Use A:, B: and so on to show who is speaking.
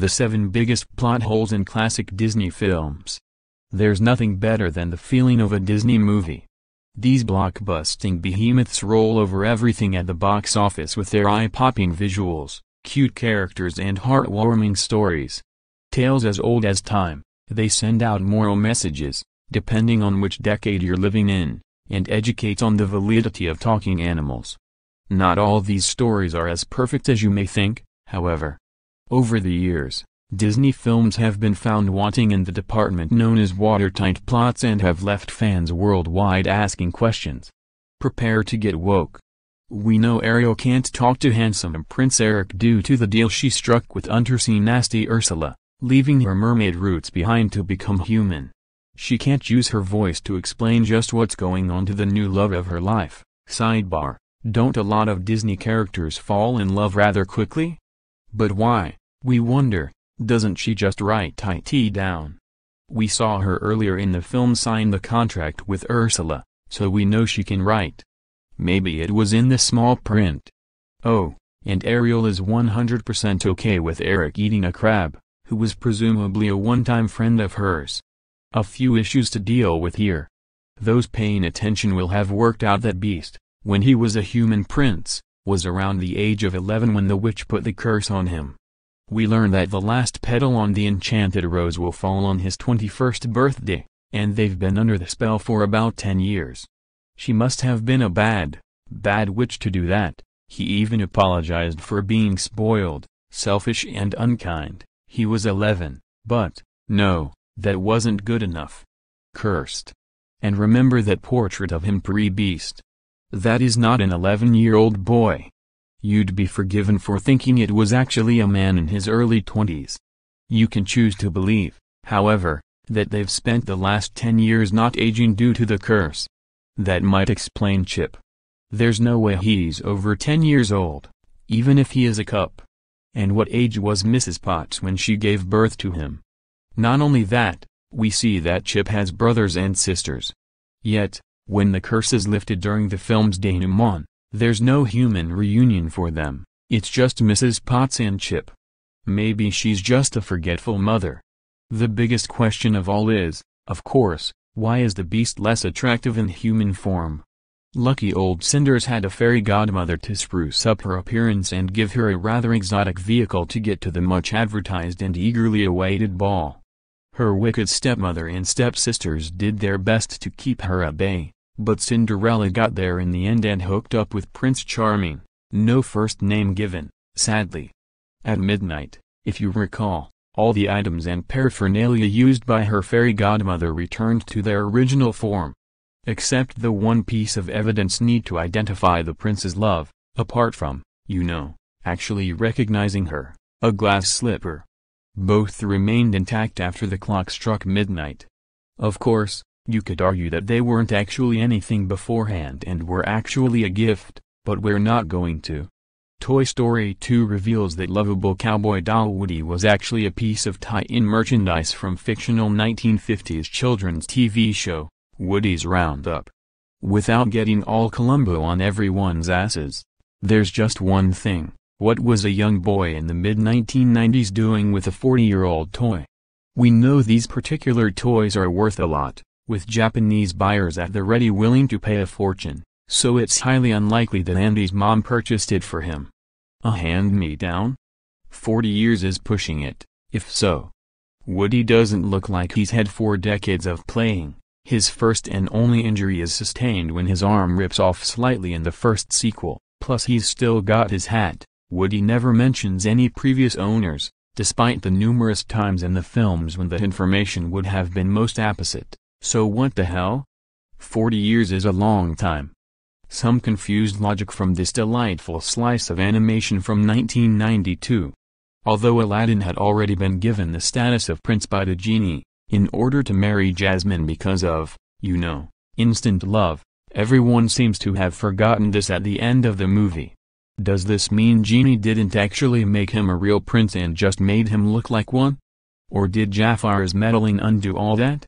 A: The 7 biggest plot holes in classic Disney films. There's nothing better than the feeling of a Disney movie. These blockbusting behemoths roll over everything at the box office with their eye-popping visuals, cute characters and heartwarming stories. Tales as old as time, they send out moral messages, depending on which decade you're living in, and educate on the validity of talking animals. Not all these stories are as perfect as you may think, however. Over the years, Disney films have been found wanting in the department known as watertight plots and have left fans worldwide asking questions. Prepare to get woke. We know Ariel can't talk to handsome Prince Eric due to the deal she struck with undersea nasty Ursula, leaving her mermaid roots behind to become human. She can't use her voice to explain just what's going on to the new love of her life. Sidebar: don't a lot of Disney characters fall in love rather quickly? But why, we wonder, doesn't she just write it down? We saw her earlier in the film sign the contract with Ursula, so we know she can write. Maybe it was in the small print. Oh, and Ariel is 100% okay with Eric eating a crab, who was presumably a one-time friend of hers. A few issues to deal with here. Those paying attention will have worked out that Beast, when he was a human prince, was around the age of 11 when the witch put the curse on him. We learn that the last petal on the enchanted rose will fall on his 21st birthday, and they've been under the spell for about 10 years. She must have been a bad witch to do that. He even apologized for being spoiled, selfish and unkind. He was 11, but, no, that wasn't good enough. Cursed. And remember that portrait of him pre-Beast. That is not an 11-year-old boy. You'd be forgiven for thinking it was actually a man in his early 20s. You can choose to believe, however, that they've spent the last 10 years not aging due to the curse. That might explain Chip. There's no way he's over 10 years old, even if he is a cup. And what age was Mrs. Potts when she gave birth to him? Not only that, we see that Chip has brothers and sisters. Yet, when the curse is lifted during the film's denouement, there's no human reunion for them, it's just Mrs. Potts and Chip. Maybe she's just a forgetful mother. The biggest question of all is, of course, why is the Beast less attractive in human form? Lucky old Cinders had a fairy godmother to spruce up her appearance and give her a rather exotic vehicle to get to the much advertised and eagerly awaited ball. Her wicked stepmother and stepsisters did their best to keep her at bay, but Cinderella got there in the end and hooked up with Prince Charming, no first name given, sadly. At midnight, if you recall, all the items and paraphernalia used by her fairy godmother returned to their original form. Except the one piece of evidence needed to identify the prince's love, apart from, actually recognizing her, a glass slipper. Both remained intact after the clock struck midnight. Of course, you could argue that they weren't actually anything beforehand and were actually a gift, but we're not going to. Toy Story 2 reveals that lovable cowboy doll Woody was actually a piece of tie-in merchandise from fictional 1950s children's TV show, Woody's Roundup. Without getting all Columbo on everyone's asses, there's just one thing. What was a young boy in the mid-1990s doing with a 40-year-old toy? We know these particular toys are worth a lot, with Japanese buyers at the ready willing to pay a fortune, so it's highly unlikely that Andy's mom purchased it for him. A hand-me-down? 40 years is pushing it, if so. Woody doesn't look like he's had 4 decades of playing. His first and only injury is sustained when his arm rips off slightly in the first sequel, plus he's still got his hat. Woody never mentions any previous owners, despite the numerous times in the films when that information would have been most apposite. So what the hell? 40 years is a long time. Some confused logic from this delightful slice of animation from 1992. Although Aladdin had already been given the status of prince by the genie, in order to marry Jasmine because of, instant love, everyone seems to have forgotten this at the end of the movie. Does this mean Genie didn't actually make him a real prince and just made him look like one? Or did Jafar's meddling undo all that?